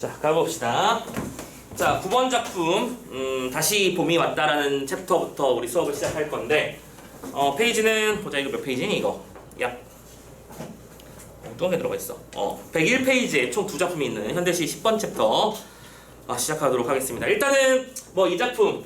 자, 가봅시다. 자, 9번 작품, 다시 봄이 왔다라는 챕터부터 우리 수업을 시작할 건데, 페이지는, 보자, 이거 몇 페이지니, 이거? 약, 엉뚱하게 들어가 있어. 101페이지에 총 두 작품이 있는 현대시 10번 챕터, 시작하도록 하겠습니다. 일단은, 이 작품,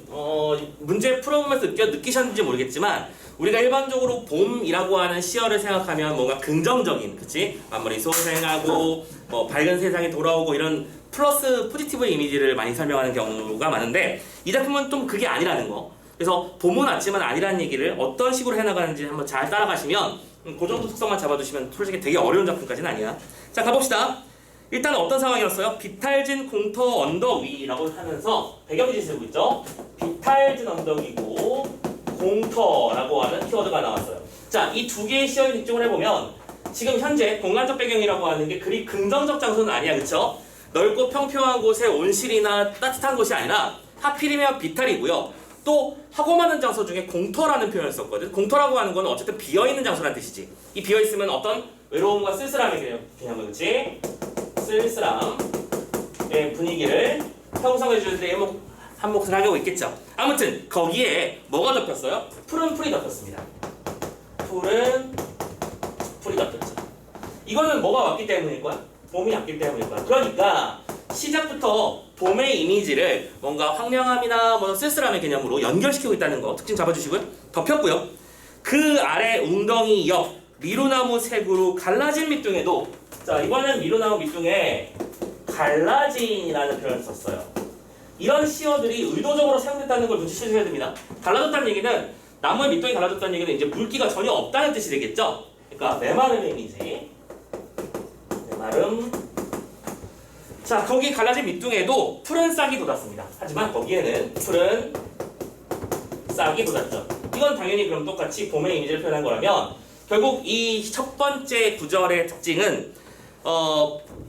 문제 풀어보면서 느끼셨는지 모르겠지만, 우리가 일반적으로 봄이라고 하는 시어를 생각하면 뭔가 긍정적인, 그치? 만물이 소생하고, 밝은 세상이 돌아오고 이런 플러스 포지티브 이미지를 많이 설명하는 경우가 많은데, 이 작품은 좀 그게 아니라는 거. 그래서 봄은 왔지만 아니라는 얘기를 어떤 식으로 해나가는지 한번 잘 따라가시면, 그 정도 특성만 잡아두시면 솔직히 되게 어려운 작품까지는 아니야. 자, 가봅시다. 일단 어떤 상황이었어요? 비탈진 공터 언덕 위라고 하면서 배경지 쓰고 있죠? 비탈진 언덕이고 공터라고 하는 키워드가 나왔어요. 자, 이 두 개의 시어에 집중을 해보면 지금 현재 공간적 배경이라고 하는 게 그리 긍정적 장소는 아니야, 그쵸? 넓고 평평한 곳에 온실이나 따뜻한 곳이 아니라 하필이면 비탈이고요. 또 하고 많은 장소 중에 공터라는 표현을 썼거든. 공터라고 하는 건 어쨌든 비어있는 장소라는 뜻이지. 이 비어있으면 어떤 외로움과 쓸쓸함의 개념을, 그치? 쓸쓸함의 분위기를 형성해 주는데 한 몫을 하려고 있겠죠. 아무튼 거기에 뭐가 덮였어요? 푸른 풀이 덮였습니다. 푸른 풀이 덮였죠. 이거는 뭐가 왔기 때문일 거야? 봄이 왔기 때문일 거야. 그러니까 시작부터 봄의 이미지를 뭔가 황량함이나 쓸쓸함의 개념으로 연결시키고 있다는 거 특징 잡아주시고요. 덮였고요. 그 아래 웅덩이 옆 미루나무 색으로 갈라진 밑둥에도, 자, 이번엔 미루나무 밑둥에 갈라진이라는 표현을 썼어요. 이런 시어들이 의도적으로 사용됐다는 걸 눈치채셔야 됩니다. 갈라졌다는 얘기는, 나무의 밑둥이 갈라졌다는 얘기는 이제 물기가 전혀 없다는 뜻이 되겠죠? 그러니까 메마름의 이미지. 메마름. 자, 거기 갈라진 밑둥에도 푸른 싹이 돋았습니다. 하지만 거기에는 푸른 싹이 돋았죠. 이건 당연히 그럼 똑같이 봄의 이미지를 표현한 거라면, 결국 이 첫 번째 구절의 특징은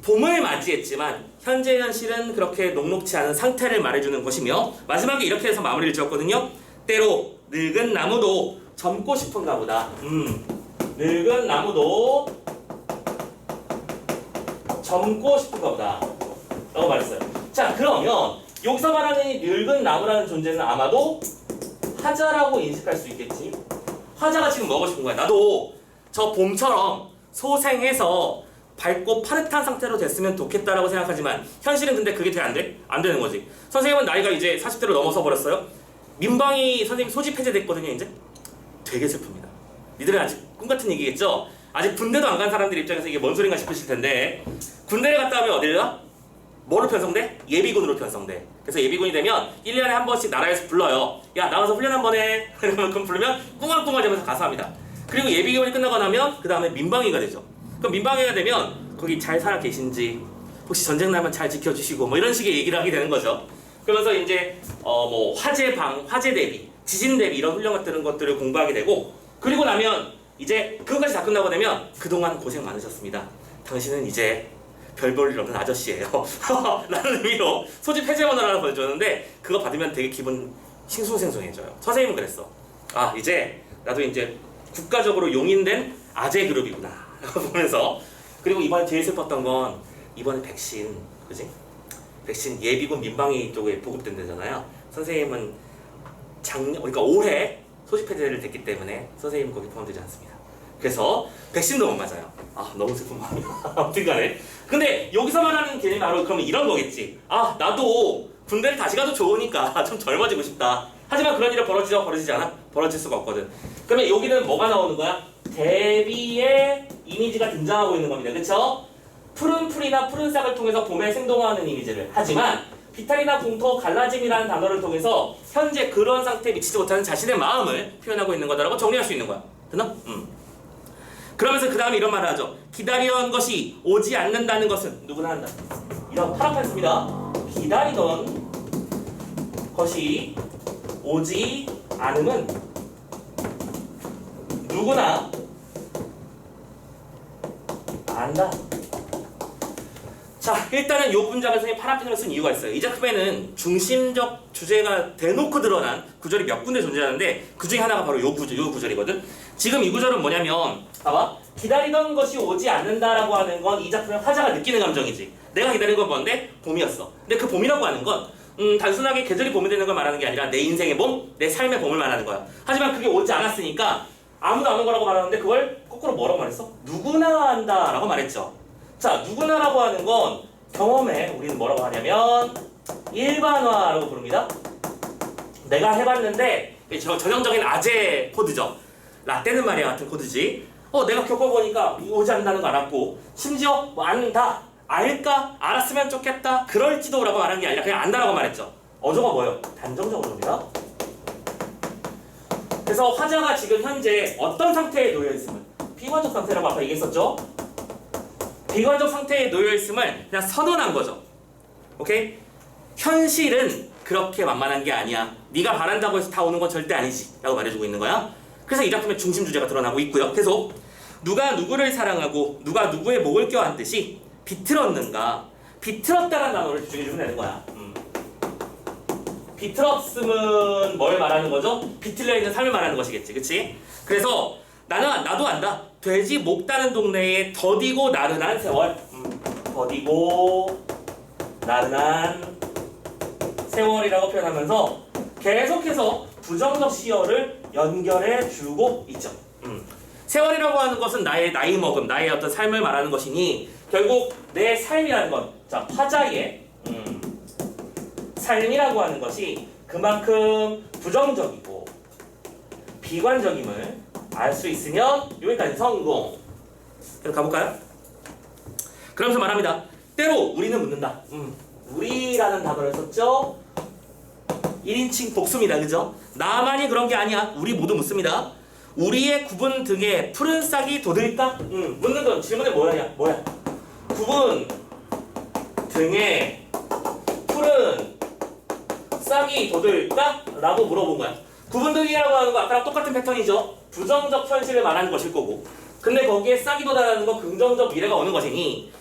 봄을 맞이했지만 현재 현실은 그렇게 녹록지 않은 상태를 말해주는 것이며, 마지막에 이렇게 해서 마무리를 지었거든요. 때로 늙은 나무도 젊고 싶은가 보다. 늙은 나무도 젊고 싶은가 보다 라고 말했어요. 자, 그러면 여기서 말하는 이 늙은 나무라는 존재는 아마도 화자라고 인식할 수 있겠지. 화자가 지금 뭐고 싶은 거야? 나도 저 봄처럼 소생해서 밝고 파릇한 상태로 됐으면 좋겠다라고 생각하지만 현실은 근데 그게 안 돼? 안 되는 거지. 선생님은 나이가 이제 40대로 넘어서 버렸어요. 민방위 선생님 소집 해제됐거든요. 이제 되게 슬픕니다. 니들은 아직 꿈같은 얘기겠죠? 아직 군대도 안 간 사람들 입장에서 이게 뭔 소린가 싶으실 텐데, 군대를 갔다 오면 어딜 가? 뭐로 편성돼? 예비군으로 편성돼. 그래서 예비군이 되면 1년에 한 번씩 나라에서 불러요. 야, 나가서 훈련 한 번 해. 그럼 부르면 꿍얼꿍얼대면서 가서 합니다. 그리고 예비군이 끝나고 나면 그 다음에 민방위가 되죠. 그럼 민방위가 되면 거기 잘 살아 계신지, 혹시 전쟁 나면 잘 지켜주시고 이런 식의 얘기를 하게 되는 거죠. 그러면서 이제 화재 대비, 지진 대비 이런 훈련 같은 것들을 공부하게 되고, 그리고 나면 이제 그것까지 다 끝나고 되면 그동안 고생 많으셨습니다. 당신은 이제 별 볼 일 없는 아저씨예요. 라는 의미로 소집 해제원을 하나 보내줬는데, 그거 받으면 되게 기분 싱숭생숭해져요. 선생님은 그랬어. 이제 나도 이제 국가적으로 용인된 아재 그룹이구나 보면서. 그리고 이번에 제일 슬펐던 건 이번에 백신, 그지? 백신 예비군 민방위 쪽에 보급된다잖아요. 선생님은 그러니까 올해 소집 해제를 됐기 때문에 선생님은 거기 포함되지 않습니다. 그래서 백신도 못 맞아요. 너무 슬픈 마음이야. 아무튼 간에. 근데 여기서 말하는 개념이 바로 그러면 이런 거겠지. 나도 군대를 다시 가도 좋으니까 좀 젊어지고 싶다. 하지만 그런 일이 벌어지지 않아? 벌어질 수가 없거든. 그러면 여기는 뭐가 나오는 거야? 대비의 이미지가 등장하고 있는 겁니다. 그쵸? 푸른 풀이나 푸른 싹을 통해서 봄에 생동화하는 이미지를. 하지만 비탈이나 공터, 갈라짐이라는 단어를 통해서 현재 그런 상태에 미치지 못하는 자신의 마음을 표현하고 있는 거다라고 정리할 수 있는 거야. 됐나? 그러면서 그 다음에 이런 말을 하죠. 기다리던 것이 오지 않는다는 것은 누구나 한다. 이런 파랗게 씁니다. 기다리던 것이 오지 않음은 누구나 안다. 자, 일단은 요 문장을 선생님 파란펜으로 쓴 이유가 있어요. 이 작품에는 중심적 주제가 대놓고 드러난 구절이 몇 군데 존재하는데 그 중에 하나가 바로 요 구절이거든. 지금 이 구절은 뭐냐면 봐봐. 기다리던 것이 오지 않는다라고 하는 건 이 작품의 화자가 느끼는 감정이지. 내가 기다린 건 뭔데? 봄이었어. 근데 그 봄이라고 하는 건 단순하게 계절이 봄이 되는 걸 말하는 게 아니라 내 인생의 봄, 내 삶의 봄을 말하는 거야. 하지만 그게 오지 않았으니까 아무도 안 온 거라고 말하는데 그걸 거꾸로 뭐라고 말했어? 누구나 한다라고 말했죠. 자, 누구나라고 하는 건 경험에 우리는 뭐라고 하냐면 일반화라고 부릅니다. 내가 해봤는데 전형적인 아재 코드죠. 라떼는 말이야 같은 코드지. 내가 겪어보니까 오지 않는다는 거 알았고 심지어 뭐 안다, 알까, 알았으면 좋겠다, 그럴지도라고 말한 게 아니라 그냥 안다라고 말했죠. 어조가 뭐예요? 단정적 어조입니다. 그래서 화자가 지금 현재 어떤 상태에 놓여있음을 비관적 상태라고 아까 얘기했었죠. 비관적 상태에 놓여있음을 그냥 선언한 거죠. 오케이? 현실은 그렇게 만만한 게 아니야. 네가 바란다고 해서 다 오는 건 절대 아니지 라고 말해주고 있는 거야. 그래서 이 작품의 중심 주제가 드러나고 있고요. 계속 누가 누구를 사랑하고 누가 누구의 목을 껴안듯이 비틀었는가. 비틀었다는 단어를 집중해주면 되는 거야. 비틀었음은 뭘 말하는 거죠? 비틀려 있는 삶을 말하는 것이겠지, 그치? 그래서 나도 안다. 돼지 목 따는 동네에 더디고 나른한 세월. 더디고 나른한 세월이라고 표현하면서 계속해서 부정적 시어를 연결해 주고 있죠. 세월이라고 하는 것은 나의 나이 먹음, 나의 어떤 삶을 말하는 것이니 결국 내 삶이라는 건, 자, 화자의 삶이라고 하는 것이 그만큼 부정적이고 비관적임을 알 수 있으면 여기까지 성공. 그럼 가볼까요? 그러면서 말합니다. 때로 우리는 묻는다. 우리라는 단어를 썼죠? 1인칭 복수입니다. 그죠? 나만이 그런 게 아니야. 우리 모두 묻습니다. 우리의 구분 등에 푸른 싹이 돋을까? 묻는 건 질문이 뭐야? 구분 등에 푸른 싹이 돋을까? 라고 물어본 거야. 구분 등이라고 하는 거 아까랑 똑같은 패턴이죠. 부정적 현실을 말하는 것일 거고. 근데 거기에 싹이 돋아나는 건 긍정적 미래가 오는 것이니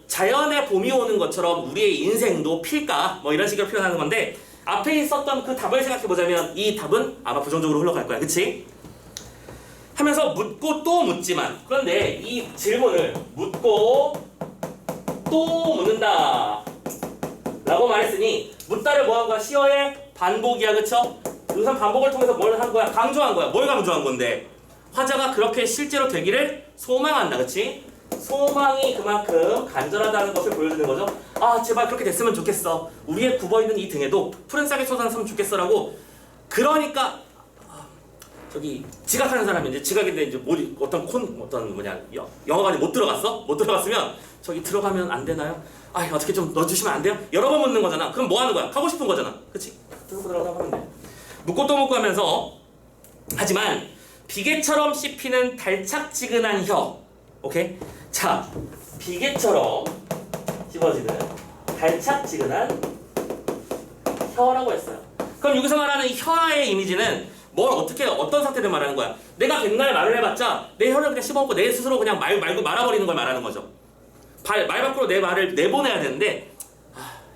자연의 봄이 오는 것처럼 우리의 인생도 필까? 뭐 이런 식으로 표현하는 건데 앞에 있었던 그 답을 생각해보자면 이 답은 아마 부정적으로 흘러갈 거야. 그치? 하면서 묻고 또 묻지만 그런데 이 질문을 묻고 또 묻는다 라고 말했으니 묻다를 뭐한 거야? 시어의 반복이야. 그쵸? 우선 반복을 통해서 뭘 한 거야? 강조한 거야. 뭘 강조한 건데? 화자가 그렇게 실제로 되기를 소망한다. 그치? 소망이 그만큼 간절하다는 것을 보여주는 거죠. 아, 제발 그렇게 됐으면 좋겠어. 우리의 굽어있는 이 등에도 푸른 싹이 솟았으면 좋겠어라고. 그러니까 저기 지각하는 사람인데 지각인데 이제 영화관에 못 들어갔어? 못 들어갔으면 저기 들어가면 안 되나요? 아, 어떻게 좀 넣어주시면 안 돼요? 여러 번 묻는 거잖아. 그럼 뭐 하는 거야? 가고 싶은 거잖아. 그치? 들어가라고 하면 돼. 묻고 또 묻고 하면서 하지만 비계처럼 씹히는 달착지근한 혀. 오케이? 자, 비계처럼 씹어지는 달착지근한 혀라고 했어요. 그럼 여기서 말하는 혀의 이미지는 어떤 상태를 말하는 거야? 내가 백날 말을 해봤자 내 혀를 그냥 씹어먹고 내 스스로 그냥 말아버리는 걸 말하는 거죠. 말 밖으로 내 말을 내보내야 되는데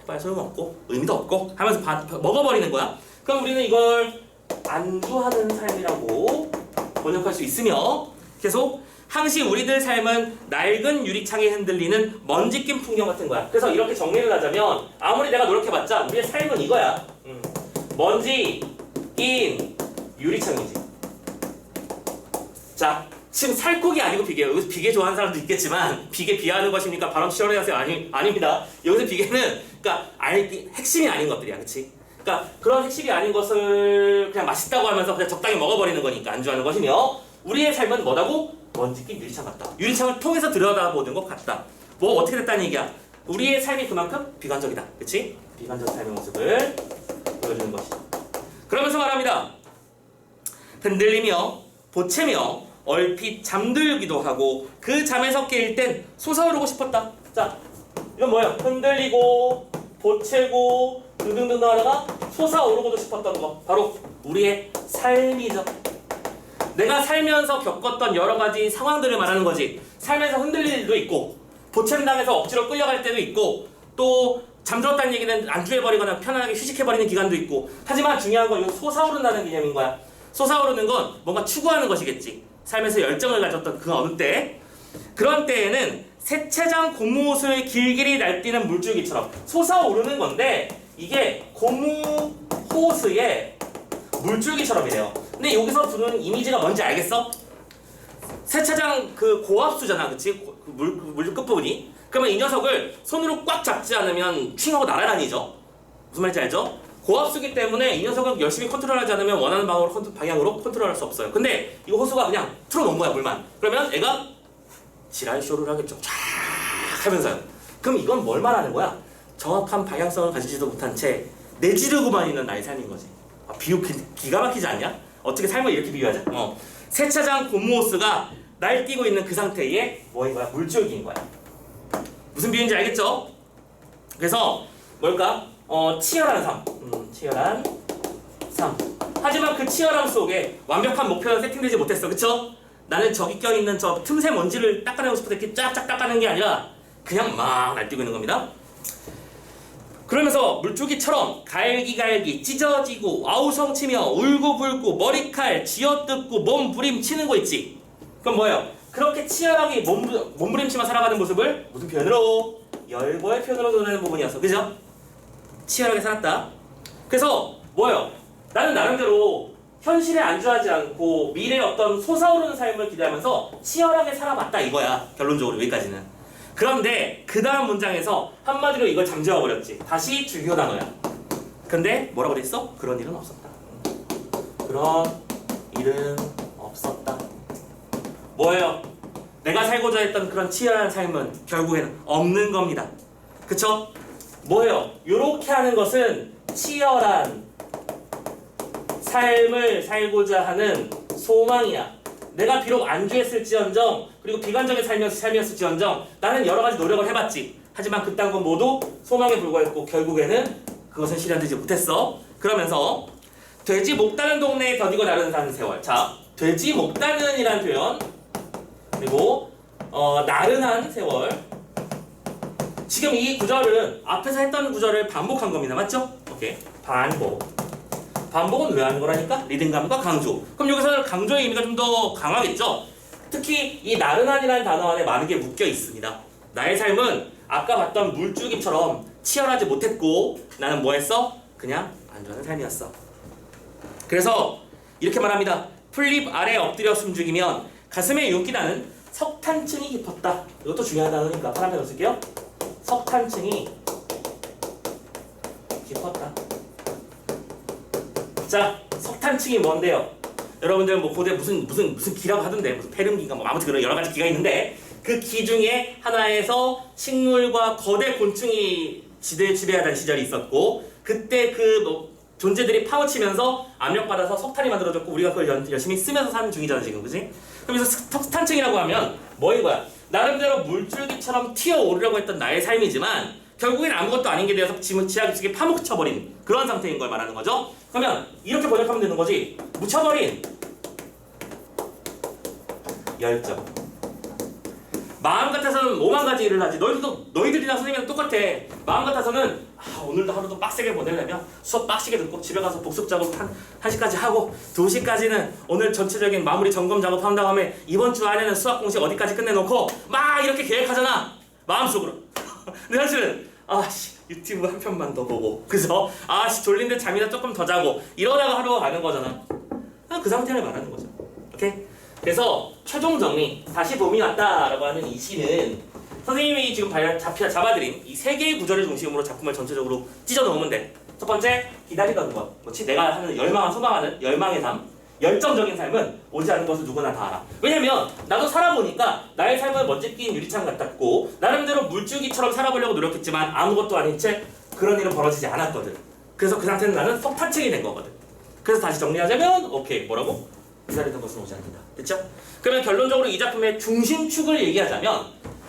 해봐야 소용없고 의미도 없고 하면서 먹어버리는 거야. 그럼 우리는 이걸 안주하는 삶이라고 번역할 수 있으며 계속 항시 우리들 삶은 낡은 유리창에 흔들리는 먼지 낀 풍경 같은 거야. 그래서 이렇게 정리를 하자면 아무리 내가 노력해봤자 우리의 삶은 이거야. 먼지 낀 유리창이지. 자, 지금 살코기 아니고 비계. 여기서 비계 좋아하는 사람도 있겠지만 비계 비하하는 것입니까? 발음 시원하게 하세요. 아닙니다. 여기서 비계는 그러니까 핵심이 아닌 것들이야. 그치? 그러니까 그런 핵심이 아닌 것을 그냥 맛있다고 하면서 그냥 적당히 먹어버리는 거니까 안주하는 것이며 우리의 삶은 뭐라고? 먼지 낀 유리창 같다. 유리창을 통해서 들여다보는 것 같다. 뭐 어떻게 됐다는 얘기야? 우리의 삶이 그만큼 비관적이다. 그치? 비관적 삶의 모습을 보여주는 것이다. 그러면서 말합니다. 흔들리며 보채며 얼핏 잠들기도 하고 그 잠에서 깰 땐 솟아오르고 싶었다. 자, 이건 뭐예요? 흔들리고 보채고 등등등 하다가 솟아오르고도 싶었던 거 바로 우리의 삶이죠. 내가 살면서 겪었던 여러 가지 상황들을 말하는 거지. 삶에서 흔들릴 일도 있고 보챔당해서 억지로 끌려갈 때도 있고 또 잠들었다는 얘기는 안주해버리거나 편안하게 휴식해버리는 기간도 있고 하지만 중요한 건 이거 솟아오른다는 개념인 거야. 솟아오르는 건 뭔가 추구하는 것이겠지. 삶에서 열정을 가졌던 그 어느 때 그런 때에는 세차장 고무호수를 길길이 날뛰는 물줄기처럼 솟아오르는 건데 이게 고무호수의 물줄기처럼이래요. 근데 여기서 주는 이미지가 뭔지 알겠어? 세차장 그 고압수잖아, 그치? 물 끝부분이. 그러면 이 녀석을 손으로 꽉 잡지 않으면 칭 하고 날아다니죠. 무슨 말인지 알죠? 고압수기 때문에 이 녀석을 열심히 컨트롤하지 않으면 원하는 방향으로 컨트롤할 수 없어요. 근데 이 호수가 그냥 틀어놓은 거야, 물만. 그러면 애가 지랄쇼를 하겠죠. 쫙 하면서요. 그럼 이건 뭘 말하는 거야? 정확한 방향성을 가지지도 못한 채 내지르고만 있는 나의 삶인 거지. 비유 기가 막히지 않냐? 어떻게 삶을 이렇게 비유하자? 세차장 고무호스가 날뛰고 있는 그 상태에 뭐인 거야? 물줄기인 거야. 무슨 비유인지 알겠죠? 그래서 뭘까? 치열한 삶. 치열한 삶. 하지만 그 치열함 속에 완벽한 목표는 세팅되지 못했어. 그쵸? 나는 저기 껴있는 저 틈새 먼지를 닦아내고 싶어서 이렇게 쫙쫙 닦아내는 게 아니라 그냥 막 날뛰고 있는 겁니다. 그러면서 물줄기처럼 갈기갈기 찢어지고 아우성치며 울고불고 머리칼 쥐어뜯고 몸부림치는 거 있지. 그럼 뭐예요? 그렇게 치열하게 몸부림치며 살아가는 모습을 무슨 표현으로? 열거의 표현으로 드러내는 부분이었어. 그죠? 치열하게 살았다. 그래서 뭐예요? 나는 나름대로 현실에 안주하지 않고 미래의 어떤 솟아오르는 삶을 기대하면서 치열하게 살아봤다 이거야. 결론적으로 여기까지는. 그런데 그 다음 문장에서 한마디로 이걸 잠재워버렸지. 다시 주요 단어야. 근데 뭐라고 그랬어? 그런 일은 없었다. 그런 일은 없었다. 뭐예요? 내가 살고자 했던 그런 치열한 삶은 결국에는 없는 겁니다. 그쵸? 뭐예요? 요렇게 하는 것은 치열한 삶을 살고자 하는 소망이야. 내가 비록 안주했을지언정 그리고 비관적인 삶이었을지언정 나는 여러 가지 노력을 해봤지. 하지만 그딴 건 모두 소망에 불과했고 결국에는 그것은 실현되지 못했어. 그러면서 돼지 목 다는 동네에 더디고 나르는 사는 세월. 자, 돼지 목 다는이라는 표현 그리고 나른한 세월. 지금 이 구절은 앞에서 했던 구절을 반복한 겁니다. 맞죠? 오케이. 반복은 왜 하는 거라니까? 리듬감과 강조. 그럼 여기서는 강조의 의미가 좀 더 강하겠죠? 특히 이 나른한이라는 단어 안에 많은 게 묶여 있습니다. 나의 삶은 아까 봤던 물줄기처럼 치열하지 못했고 나는 뭐 했어? 그냥 안전한 삶이었어. 그래서 이렇게 말합니다. 풀잎 아래 엎드려 숨죽이면 가슴에 윤기 나는 석탄층이 깊었다. 이것도 중요한 단어니까 파란펜 쓸게요. 석탄층이 깊었다. 자, 석탄층이 뭔데요? 여러분들 뭐 고대 무슨 기라고 하던데 무슨 페름기가 뭐 아무튼 그런 여러 가지 기가 있는데 그 기 중에 하나에서 식물과 거대 곤충이 지배하던 시절이 있었고 그때 그 존재들이 파묻히면서 압력받아서 석탄이 만들어졌고 우리가 그걸 열심히 쓰면서 사는 중이잖아 지금, 그지? 그래서 석탄층이라고 하면 뭐인 거야? 나름대로 물줄기처럼 튀어오르려고 했던 나의 삶이지만 결국엔 아무것도 아닌 게 되어서 지하기 속에 파묻혀버린 그런 상태인 걸 말하는 거죠. 그러면 이렇게 번역하면 되는 거지. 묻혀버린 열정. 마음 같아서는 5만 가지 일을 하지. 너희들이랑 선생님이랑 똑같아. 마음 같아서는 오늘도 하루도 빡세게 보내려면 수업 빡시게 듣고 집에 가서 복습 작업 1시까지 하고 2시까지는 오늘 전체적인 마무리 점검 작업한 다음에 이번 주 안에는 수학 공식 어디까지 끝내놓고 막 이렇게 계획하잖아. 마음속으로. 근데 사실은 유튜브 한 편만 더 보고 그래서 졸린데 잠이나 조금 더 자고 이러다가 하루가 가는 거잖아. 그 상태를 말하는 거죠. 오케이? 그래서 최종 정리, 다시 봄이 왔다라고 하는 이 시는 선생님이 지금 잡아드린 이 3개의 구절을 중심으로 작품을 전체적으로 찢어 놓으면 돼. 첫 번째, 기다리던 것. 뭐지? 내가 하는 소망하는 열망의 삶, 열정적인 삶은 오지 않은 것을 누구나 다 알아. 왜냐면 나도 살아보니까 나의 삶은 먼지 낀 유리창 같았고 나름대로 물줄기처럼 살아보려고 노력했지만 아무것도 아닌 채 그런 일은 벌어지지 않았거든. 그래서 그 상태는 나는 석탄층이 된 거거든. 그래서 다시 정리하자면 오케이, 뭐라고? 기다리던 것은 오지 않는다. 됐죠? 그러면 결론적으로 이 작품의 중심축을 얘기하자면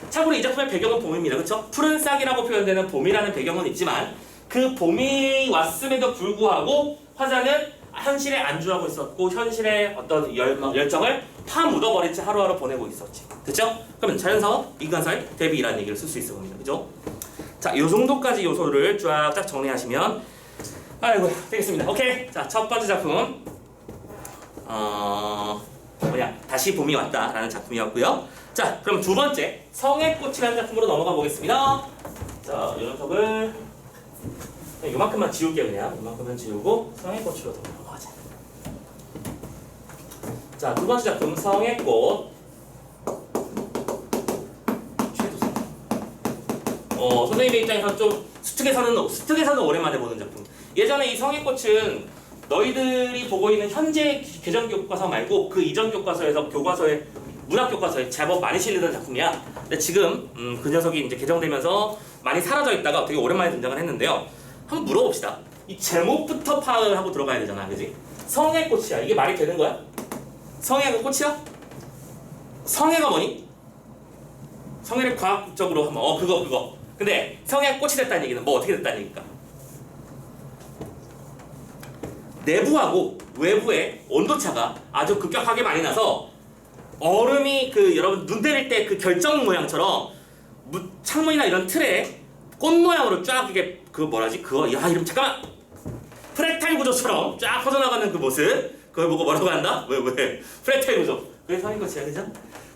참고로 이 작품의 배경은 봄입니다. 그렇죠? 푸른 싹이라고 표현되는 봄이라는 배경은 있지만 그 봄이 왔음에도 불구하고 화자는 현실에 안주하고 있었고 현실의 어떤 열정을 파묻어버린 채 하루하루 보내고 있었지. 됐죠? 그러면 자연사와 인간사의 대비라는 얘기를 쓸 수 있을 겁니다. 그죠? 자, 요 정도까지 요소를 쫙쫙 정리하시면 아이고 되겠습니다. 오케이. 자, 첫 번째 작품 다시 봄이 왔다라는 작품이었고요. 자, 그럼 두 번째 성의 꽃이라는 작품으로 넘어가 보겠습니다. 자, 이 녀석을 요만큼만 지울게요. 그냥 요만큼만 지우고 성의 꽃으로 넘어가자. 자, 두 번째 작품 성의 꽃. 선생님의 입장에서 좀 수특에서는 오랜만에 보는 작품. 예전에 이 성의 꽃은 너희들이 보고 있는 현재 개정 교과서 말고 그 이전 교과서에서 문학 교과서에 제법 많이 실리던 작품이야. 근데 지금 그 녀석이 이제 개정되면서 많이 사라져 있다가 되게 오랜만에 등장을 했는데요. 한번 물어봅시다. 이 제목부터 파악을 하고 들어가야 되잖아, 그지? 성의 꽃이야. 이게 말이 되는 거야? 성애가 꽃이야? 성애가 뭐니? 성애를 과학적으로 하면 그거. 근데 성애가 꽃이 됐다는 얘기는 뭐 어떻게 됐다는 얘기일까? 내부하고 외부의 온도차가 아주 급격하게 많이 나서 얼음이 여러분 눈 때릴 때 그 결정 모양처럼 창문이나 이런 틀에 꽃 모양으로 쫙 이게 이름 잠깐만 프랙탈 구조처럼 쫙 퍼져나가는 그 모습 그걸 보고 뭐라고 한다? 왜? 프랙탈 구조. 그게 성의 꽃이야, 그죠?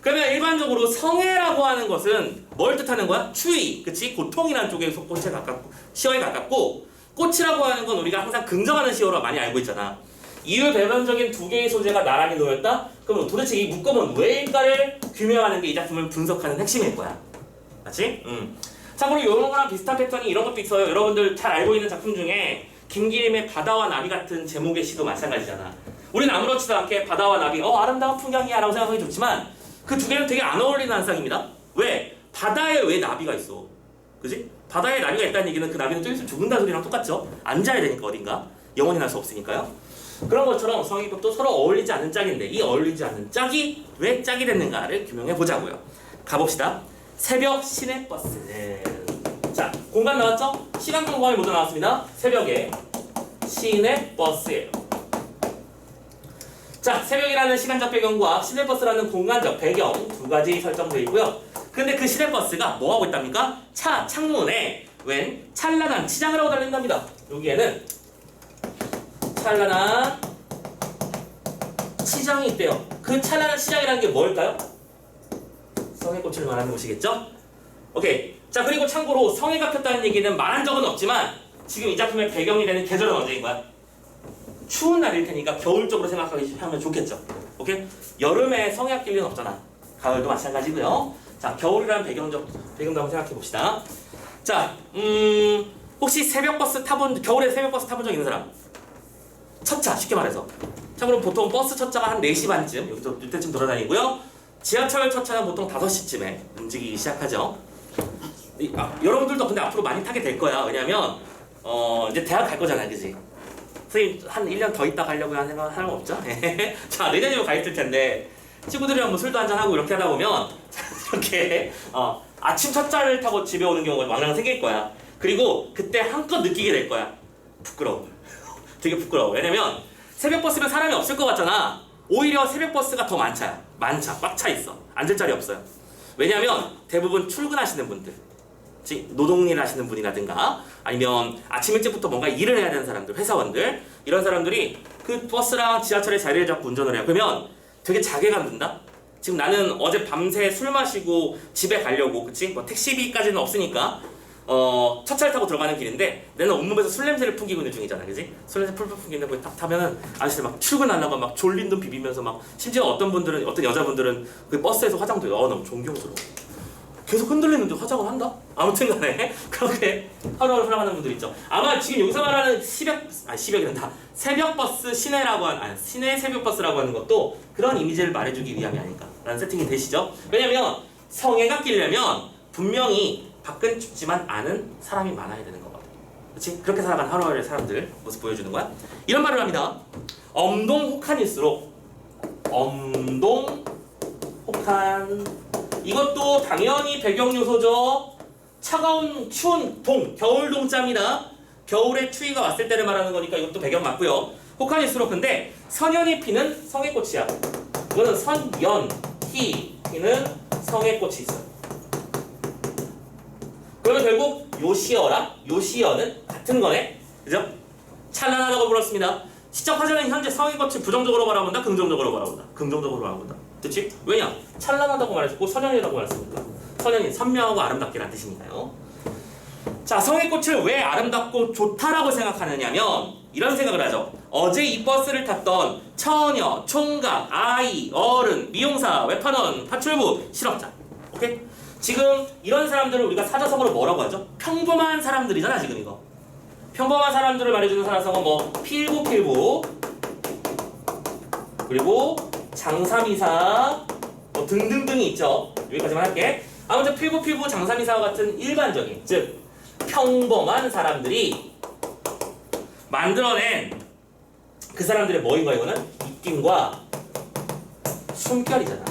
그러면 일반적으로 성애라고 하는 것은 뭘 뜻하는 거야? 추위, 그치? 고통이라는 쪽에 꽃에 가깝고 시어에 가깝고 꽃이라고 하는 건 우리가 항상 긍정하는 시어로 많이 알고 있잖아. 이유 배반적인 두 개의 소재가 나란히 놓였다? 그럼 도대체 이 묶음은 왜일까를 규명하는 게 이 작품을 분석하는 핵심일 거야. 맞지? 참고로 이런 거랑 비슷한 패턴이 이런 것도 있어요. 여러분들 잘 알고 있는 작품 중에 김기림의 바다와 나비 같은 제목의 시도 마찬가지잖아. 우리는 아무렇지도 않게 바다와 나비 아름다운 풍경이야 라고 생각하기 좋지만 그 두 개는 되게 안 어울리는 한상입니다. 왜? 바다에 왜 나비가 있어? 그지? 바다에 나비가 있다는 얘기는 그 나비는 좀 있으면 죽는다는 소리랑 똑같죠? 앉아야 되니까 어딘가 영원히 날 수 없으니까요. 그런 것처럼 성의 꽃도 서로 어울리지 않는 짝인데 이 어울리지 않는 짝이 왜 짝이 됐는가를 규명해 보자고요. 가봅시다. 새벽 시내버스. 자, 공간 나왔죠? 시간 공간이 모두 나왔습니다. 새벽에 시내버스예요. 자, 새벽이라는 시간적 배경과 시내버스라는 공간적 배경 두 가지 설정되어 있고요. 근데 그 시내버스가 뭐 하고 있답니까? 창문에 웬 찬란한 치장을 하고 달린답니다. 여기에는 찬란한 치장이 있대요. 그 찬란한 치장이라는 게 뭘까요? 성의 꽃을 말하는 것이겠죠? 오케이. 자, 그리고 참고로 성애가 폈다는 얘기는 말한 적은 없지만 지금 이 작품의 배경이 되는 계절은 언제인 거야? 추운 날일 테니까 겨울 쪽으로 생각하면 좋겠죠. 오케이? 여름에 성애가 낄 리는 없잖아. 가을도 마찬가지고요. 자, 겨울이라는 배경도 한번 생각해 봅시다. 자, 혹시 겨울에 새벽버스 타본 적 있는 사람? 첫차, 쉽게 말해서. 참고로 보통 버스 첫차가 한 4시 반쯤, 이때쯤 돌아다니고요. 지하철 첫차는 보통 5시쯤에 움직이기 시작하죠. 여러분들도 근데 앞으로 많이 타게 될 거야. 왜냐면, 이제 대학 갈 거잖아, 그지? 선생님, 한 1년 더 있다 가려고 하는 사람 없죠? 자, 내년이면 가 있을 텐데, 친구들이랑 뭐 술도 한잔하고 이렇게 하다 보면, 이렇게, 아침 첫차를 타고 집에 오는 경우가 왕왕 생길 거야. 그리고 그때 한껏 느끼게 될 거야. 부끄러워. 되게 부끄러워. 왜냐면 새벽버스면 사람이 없을 것 같잖아. 오히려 새벽버스가 더 많자. 꽉 차 있어. 앉을 자리 없어요. 왜냐면 대부분 출근하시는 분들, 노동일 하시는 분이라든가 아니면 아침 일찍부터 뭔가 일을 해야 되는 사람들, 회사원들, 이런 사람들이 그 버스랑 지하철에 자리를 잡고 운전을 해요. 그러면 되게 자괴감 든다? 지금 나는 어제 밤새 술 마시고 집에 가려고, 그치? 뭐 택시비까지는 없으니까 첫차를 타고 들어가는 길인데 내는 온몸에서 술 냄새를 풍기고 있는 중이잖아, 그지? 술 냄새 풀풀 풍기는데 거기 딱 타면은 아저씨들 막 출근하려고 막 졸린 눈 비비면서 막, 심지어 어떤 여자분들은 그 버스에서 화장도 해요. 너무 존경스러워. 계속 흔들리는데 화장을 한다? 아무튼 간에 그렇게 하루하루 살아가는 분들 있죠. 아마 지금 여기서 말하는 새벽버스 시내 새벽버스라고 하는 것도 그런 이미지를 말해주기 위함이 아닐까라는 세팅이 되시죠? 왜냐면 성애가 끼려면 분명히 밖은 춥지만 안은 사람이 많아야 되는 거거든. 그렇지? 그렇게 살아가는 하루하루의 사람들 모습 보여주는 거야. 이런 말을 합니다. 엄동혹한일수록 엄동혹한, 이것도 당연히 배경 요소죠. 차가운 추운 겨울 동자입니다. 겨울에 추위가 왔을 때를 말하는 거니까 이것도 배경 맞고요. 혹한일수록. 근데 선현이 피는 성의꽃이야. 이거는 선연희 피는 성의꽃이 있어요. 그러면 결국 요시어랑 요시어는 같은 거네. 그죠? 찬란하다고 불렀습니다. 시적 화자는 현재 성의꽃을 부정적으로 바라본다, 긍정적으로 바라본다. 긍정적으로 바라본다. 그치? 왜냐? 찬란하다고 말했고 선연이라고 말했으니까. 선연이 선명하고 아름답게란 뜻이니까요. 자, 성의꽃을 왜 아름답고 좋다라고 생각하느냐면 이런 생각을 하죠. 어제 이 버스를 탔던 처녀, 총각, 아이, 어른, 미용사, 외판원, 파출부, 실업자. 오케이? 지금 이런 사람들을 우리가 사자성어로 뭐라고 하죠? 평범한 사람들이잖아, 지금 이거. 평범한 사람들을 말해주는 사자성어 뭐 필부필부, 그리고 장사미사 뭐 등등등이 있죠. 여기까지만 할게. 아무튼 필부필부, 장사미사와 같은 일반적인, 즉 평범한 사람들이 만들어낸 그 사람들의 뭐인가, 이거는 입김과 숨결이잖아.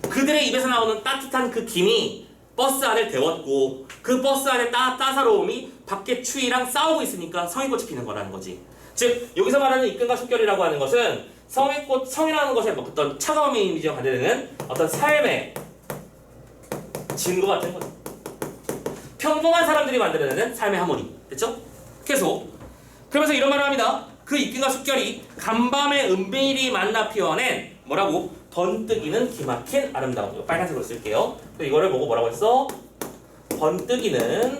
그들의 입에서 나오는 따뜻한 그 김이 버스 안을 데웠고 그 버스 안의 따사로움이 밖의 추위랑 싸우고 있으니까 성의꽃이 피는 거라는 거지. 즉 여기서 말하는 입김과 숨결이라고 하는 것은 성의꽃, 성이라는 것에 어떤 차가움의 이미지와 반대되는 어떤 삶의 증거 같은 거죠. 평범한 사람들이 만들어내는 삶의 하모니. 됐죠? 계속. 그러면서 이런 말을 합니다. 그 입김과 숨결이 간밤에 은밀히 만나 피워낸 뭐라고? 번뜩이는 기막힌 아름다움. 빨간색으로 쓸게요. 이거를 보고 뭐라고 했어? 번뜩이는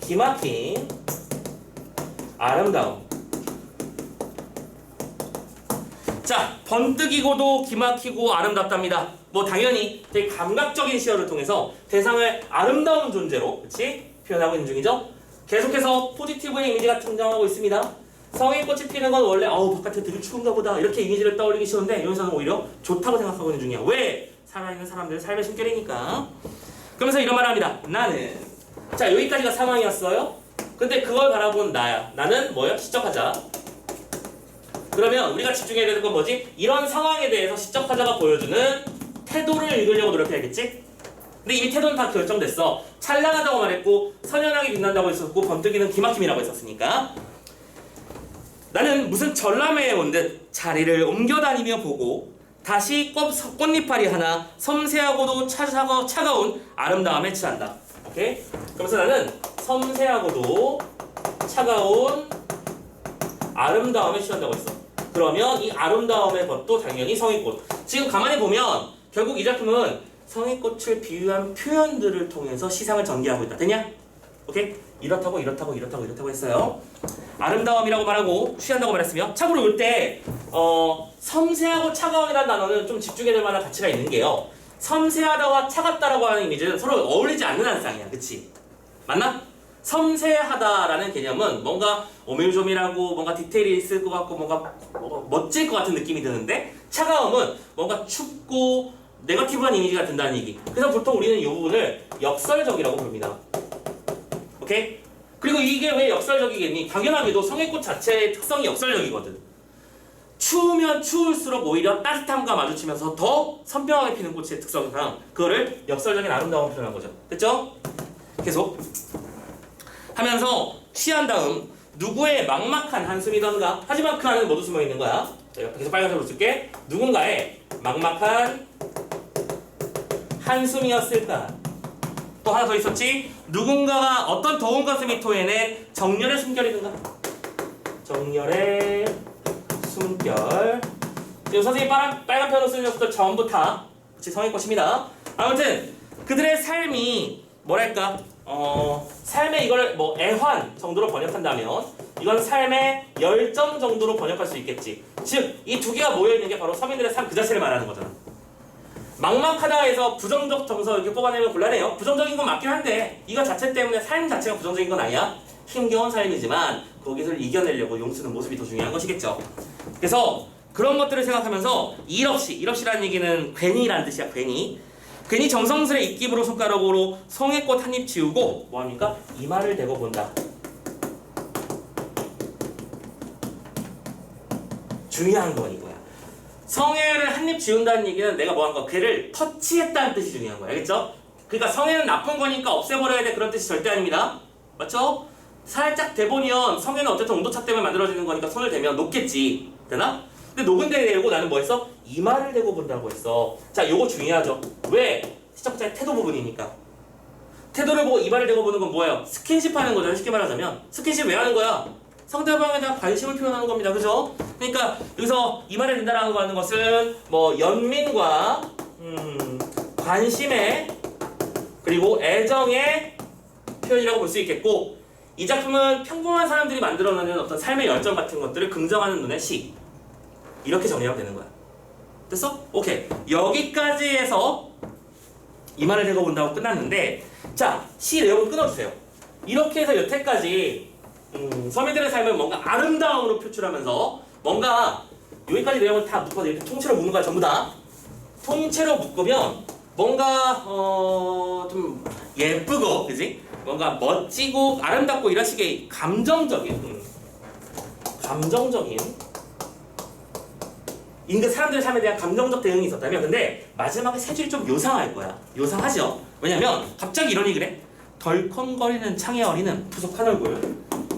기막힌 아름다움. 자, 번뜩이고도 기막히고 아름답답니다. 뭐 당연히 되게 감각적인 시어를 통해서 대상을 아름다운 존재로, 그치? 표현하고 있는 중이죠. 계속해서 포지티브의 이미지가 등장하고 있습니다. 성의꽃이 피는 건 원래 바깥에 되게 추운가 보다 이렇게 이미지를 떠올리기 쉬운데 여기서는 오히려 좋다고 생각하고 있는 중이야. 왜? 살아있는 사람들의 삶의 숨결이니까. 그러면서 이런 말을 합니다. 나는, 자 여기까지가 상황이었어요. 근데 그걸 바라본 나야. 나는 뭐야? 시적화자. 그러면 우리가 집중해야 되는 건 뭐지? 이런 상황에 대해서 시적화자가 보여주는 태도를 읽으려고 노력해야겠지? 근데 이미 태도는 다 결정됐어. 찬란하다고 말했고 선연하게 빛난다고 했었고 번뜩이는 기막힘이라고 했었으니까. 나는 무슨 전람회에 온 듯 자리를 옮겨다니며 보고 다시 꽃잎파리 하나 섬세하고도 차가운 아름다움에 취한다. 오케이? 그러면서 나는 섬세하고도 차가운 아름다움에 취한다고 했어. 그러면 이 아름다움의 것도 당연히 성의꽃. 지금 가만히 보면 결국 이 작품은 성의꽃을 비유한 표현들을 통해서 시상을 전개하고 있다. 되냐? 오케이? 이렇다고 했어요. 아름다움이라고 말하고 취한다고 말했으며, 참고로 이때 섬세하고 차가움이라는 단어는 좀 집중해야 될 만한 가치가 있는 게요. 섬세하다와 차갑다라고 하는 이미지는 서로 어울리지 않는 한 쌍이야. 그치? 맞나? 섬세하다라는 개념은 뭔가 오밀조밀하고 뭔가 디테일이 있을 것 같고 뭔가 멋질 것 같은 느낌이 드는데, 차가움은 뭔가 춥고 네거티브한 이미지가 든다는 얘기. 그래서 보통 우리는 이 부분을 역설적이라고 부릅니다. 오케이? 그리고 이게 왜 역설적이겠니? 당연하게도 성의꽃 자체의 특성이 역설적이거든. 추우면 추울수록 오히려 따뜻함과 마주치면서 더 선명하게 피는 꽃의 특성상 그거를 역설적인 아름다움을 표현한 거죠. 됐죠? 계속 하면서 취한 다음 누구의 막막한 한숨이던가, 하지만 그 안에 모두 숨어 있는 거야. 내가 계속 빨간색으로 쓸게. 누군가의 막막한 한숨이었을까? 또 하나 더 있었지? 누군가가 어떤 더운 가슴이 토해낸 정열의 숨결이든가. 정열의 숨결. 지금 선생님이 빨간 편으로 쓰는 녀석들 전부 다 그치, 성의꽃입니다. 아무튼 그들의 삶이 뭐랄까 삶의 이걸 뭐 애환 정도로 번역한다면 이건 삶의 열정 정도로 번역할 수 있겠지. 즉 이 두 개가 모여있는 게 바로 서민들의 삶 그 자체를 말하는 거잖아. 막막하다 해서 부정적 정서 이렇게 뽑아내면 곤란해요. 부정적인 건 맞긴 한데 이거 자체 때문에 삶 자체가 부정적인 건 아니야. 힘겨운 삶이지만 거기서 이겨내려고 용쓰는 모습이 더 중요한 것이겠죠. 그래서 그런 것들을 생각하면서 일없이라는 얘기는 괜히라는 뜻이야. 괜히 정성스레 입김으로 손가락으로 성의꽃 한 입 지우고 뭐합니까? 이마를 대고 본다. 중요한 건 이거야. 성애를 한 입 지운다는 얘기는 내가 뭐한 거, 걔를 터치했다는 뜻이 중요한 거야. 알겠죠? 그러니까 성애는 나쁜 거니까 없애버려야 돼 그런 뜻이 절대 아닙니다. 맞죠? 살짝 대보면 성에는 어쨌든 온도차 때문에 만들어지는 거니까 손을 대면 녹겠지. 되나? 근데 녹은 데 대고 나는 뭐 했어? 이마를 대고 본다고 했어. 자, 요거 중요하죠. 왜? 시청자의 태도 부분이니까. 태도를 보고 이마를 대고 보는 건 뭐예요? 스킨십 하는 거잖아. 쉽게 말하자면. 스킨십 왜 하는 거야? 상대방에 대한 관심을 표현하는 겁니다. 그죠? 그러니까 여기서 이마를 댄다라고 하는 것은 뭐 연민과 관심의 그리고 애정의 표현이라고 볼 수 있겠고, 이 작품은 평범한 사람들이 만들어내는 어떤 삶의 열정 같은 것들을 긍정하는 눈의 시, 이렇게 정리하면 되는 거야. 됐어? 오케이. 여기까지 해서 이마를 대고 본다고 끝났는데, 자, 시 내용을 끊어주세요. 이렇게 해서 여태까지 서민들의 삶을 뭔가 아름다움으로 표출하면서 뭔가 여기까지 내용을 다 묶어서 이렇게 통째로 묶는 거야. 전부 다 통째로 묶으면 뭔가 좀 예쁘고, 그지? 뭔가 멋지고 아름답고 이런 식의 감정적인 인간 사람들의 삶에 대한 감정적 대응이 있었다면, 근데 마지막에 세 줄이 좀 요상할 거야. 요상하죠? 왜냐면 갑자기 이런 얘기를 해. 덜컹거리는 창의 어리는 푸석한 얼굴.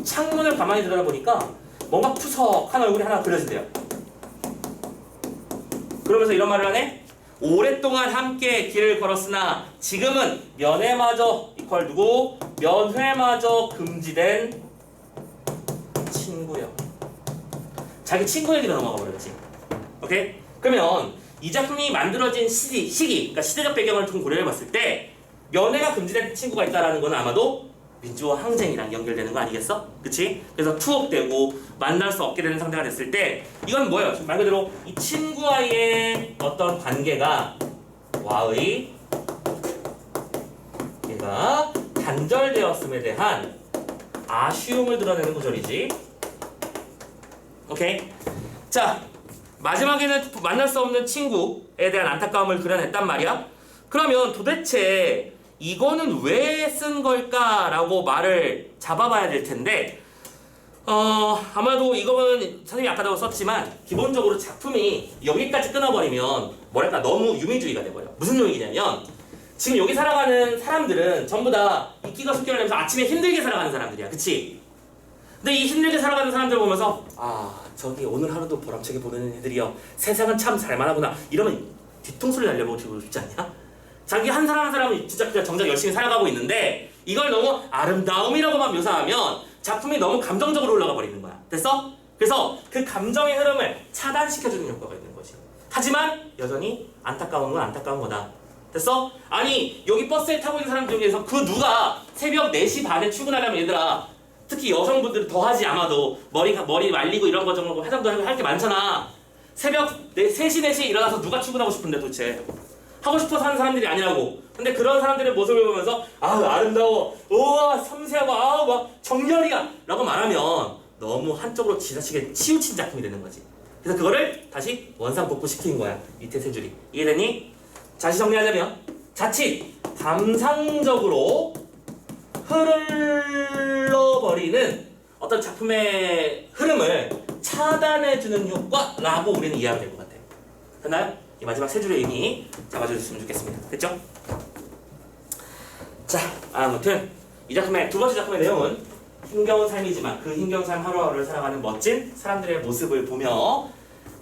창문을 가만히 들여다보니까 뭔가 푸석한 얼굴이 하나 그려진대요. 그러면서 이런 말을 하네. 오랫동안 함께 길을 걸었으나 지금은 면회마저 이퀄 누구? 면회마저 금지된 친구요. 자기 친구 얘기로 넘어가 버렸지. 오케이? 그러면 이 작품이 만들어진 시기, 그러니까 시대적 배경을 좀 고려해봤을 때 면회가 금지된 친구가 있다라는 건 아마도 민주화 항쟁이랑 연결되는 거 아니겠어? 그치? 그래서 투옥되고 만날 수 없게 되는 상태가 됐을 때 이건 뭐예요? 말 그대로 이 친구와의 어떤 관계가 와의 얘가 단절되었음에 대한 아쉬움을 드러내는 구절이지. 오케이? 자, 마지막에는 만날 수 없는 친구에 대한 안타까움을 그려냈단 말이야. 그러면 도대체 이거는 왜 쓴 걸까라고 말을 잡아봐야 될 텐데, 아마도 이거는 선생님이 아까도 썼지만 기본적으로 작품이 여기까지 끊어버리면 뭐랄까 너무 유미주의가 돼버려. 무슨 얘기냐면 지금 여기 살아가는 사람들은 전부 다 이끼가 숙기를 내면서 아침에 힘들게 살아가는 사람들이야. 그치? 근데 이 힘들게 살아가는 사람들 보면서 저기 오늘 하루도 보람차게 보내는 애들이요, 세상은 참 살만하구나 이러면 뒤통수를 날려보고 싶지 않냐? 자기 한 사람 한 사람은 진짜 그냥 정작 열심히 살아가고 있는데 이걸 너무 아름다움이라고만 묘사하면 작품이 너무 감정적으로 올라가 버리는 거야. 됐어? 그래서 그 감정의 흐름을 차단시켜주는 효과가 있는 거지. 하지만 여전히 안타까운 건 안타까운 거다. 됐어? 아니 여기 버스에 타고 있는 사람 중에서 그 누가 새벽 4시 반에 출근하려면 얘들아, 특히 여성분들은 더 하지. 아마도 머리 말리고 이런 거 정도 화장도 할 게 많잖아. 새벽 3시 4시에 일어나서 누가 출근하고 싶은데 도대체 하고 싶어서 하는 사람들이 아니라고. 근데 그런 사람들의 모습을 보면서 아름다워, 우와 섬세하고 막 정열이야 라고 말하면 너무 한쪽으로 지나치게 치우친 작품이 되는 거지. 그래서 그거를 다시 원상복구시킨 거야. 밑에 세 줄이. 이해되니? 다시 정리하자면 자칫 감상적으로 흘러버리는 어떤 작품의 흐름을 차단해주는 효과라고 우리는 이해하면 될 것 같아요. 됐나요? 이 마지막 세 줄의 의미 잡아주셨으면 좋겠습니다. 됐죠? 자, 아무튼 이 작품의 두 번째 작품의 내용은 힘겨운 삶이지만 그 힘겨운 삶 하루하루를 살아가는 멋진 사람들의 모습을 보며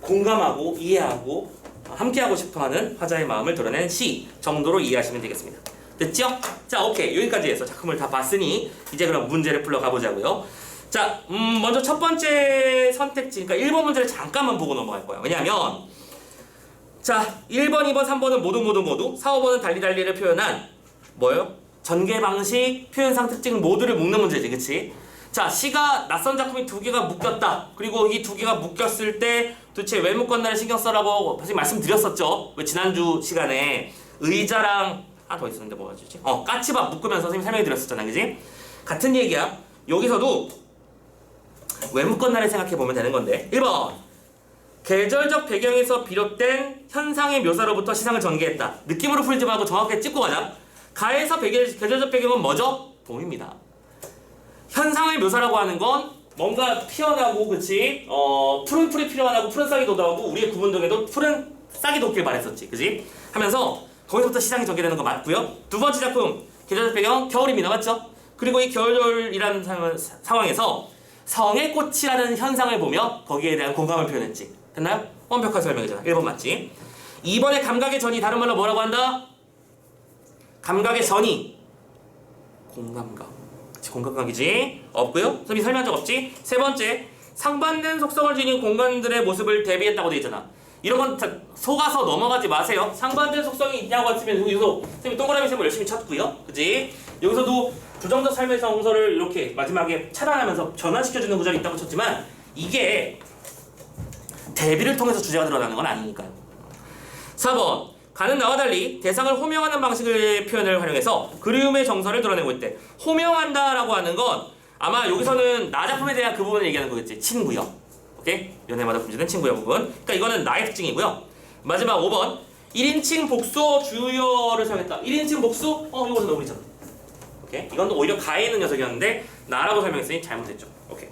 공감하고 이해하고 함께하고 싶어하는 화자의 마음을 드러낸 시 정도로 이해하시면 되겠습니다. 됐죠? 자, 오케이. 여기까지 해서 작품을 다 봤으니 이제 그럼 문제를 풀러 가보자고요. 자, 먼저 첫 번째 선택지, 그러니까 1번 문제를 잠깐만 보고 넘어갈 거예요. 왜냐하면 자, 1번, 2번, 3번은 모두 4, 5번은 달리를 표현한 뭐예요? 전개 방식, 표현상 특징 모두를 묶는 문제지, 그치? 자, 시가 낯선 작품이 두 개가 묶였다. 그리고 이 두 개가 묶였을 때 도대체 왜 묶었나를 신경 써라고 사실 말씀드렸었죠. 왜 지난주 시간에 의자랑 하나 더 있었는데 뭐가 주지? 까치밥 묶으면서 선생님이 설명해 드렸었잖아, 그지? 같은 얘기야. 여기서도 왜 묶었나를 생각해 보면 되는 건데, 1번 계절적 배경에서 비롯된 현상의 묘사로부터 시상을 전개했다. 느낌으로 풀지 말고 정확하게 찍고 가자. 가에서 계절적 배경은 뭐죠? 봄입니다. 현상의 묘사라고 하는 건 뭔가 피어나고, 그치? 푸른 풀이 피어나고 푸른 싹이 돋아오고 우리의 구문동에도 푸른 싹이 돋길 바랬었지, 그지? 하면서 거기서부터 시상이 전개되는 거 맞고요. 두 번째 작품 계절적 배경 겨울입니다, 맞죠? 그리고 이 겨울이라는 상황에서 성의 꽃이라는 현상을 보며 거기에 대한 공감을 표현했지. 됐나요? 완벽한 설명이잖아. 1번 맞지? 2번의 감각의 전이 다른 말로 뭐라고 한다? 감각의 전이 공감각. 그치, 공감각이지? 없고요. 선생님이 설명한 적 없지? 세 번째, 상반된 속성을 지닌 공간들의 모습을 대비했다고 돼 있잖아. 이런 건 속아서 넘어가지 마세요. 상반된 속성이 있냐고 했으면 여기서 선생님이 동그라미 셈을 열심히 쳤고요. 그치? 여기서도 부정적 삶의 정서를 이렇게 마지막에 차단하면서 전환시켜주는 구절이 있다고 쳤지만 이게 대비를 통해서 주제가 드러나는 건 아니니까요. 4번, 가는 나와 달리 대상을 호명하는 방식의 표현을 활용해서 그리움의 정서를 드러내고 있대. 호명한다라고 하는 건 아마 여기서는 나 작품에 대한 그 부분을 얘기하는 거겠지. 친구요. 오케이? 연애마다 금지된 친구요 부분. 그러니까 이거는 나의 특징이고요. 마지막 5번, 1인칭 복수 주요를 사용했다. 1인칭 복수? 이것은 너구리잖아. 오케이? 이건 오히려 가에 있는 녀석이었는데 나라고 설명했으니 잘못했죠. 오케이.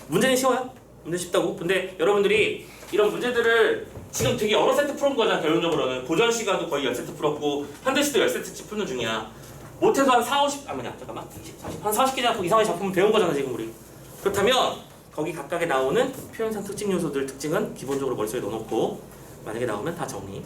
문제는 쉬워요. 문제 쉽다고. 근데 여러분들이 이런 문제들을 지금 되게 여러 세트 풀은 거잖아. 결론적으로는 고전 시간도 거의 10세트 풀었고 현대시도 10세트씩 푸는 중이야. 못해도 한 40, 잠깐만 20, 40, 한 40개 작품 이상의 작품을 배운 거잖아 지금 우리. 그렇다면 거기 각각에 나오는 표현상 특징 요소들 특징은 기본적으로 머릿속에 넣어놓고 만약에 나오면 다 정리.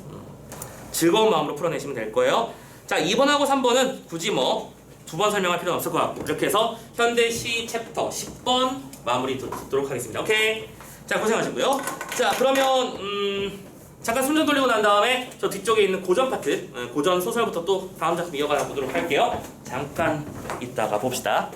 즐거운 마음으로 풀어내시면 될 거예요. 자, 2번하고 3번은 굳이 뭐 두 번 설명할 필요는 없을 것 같고 이렇게 해서 현대시 챕터 10번 마무리 듣도록 하겠습니다. 오케이. 자, 고생하셨고요. 자, 그러면 잠깐 숨 좀 돌리고 난 다음에 저 뒤쪽에 있는 고전 파트, 고전 소설부터 또 다음 작품 이어가 보도록 할게요. 잠깐 이따가 봅시다.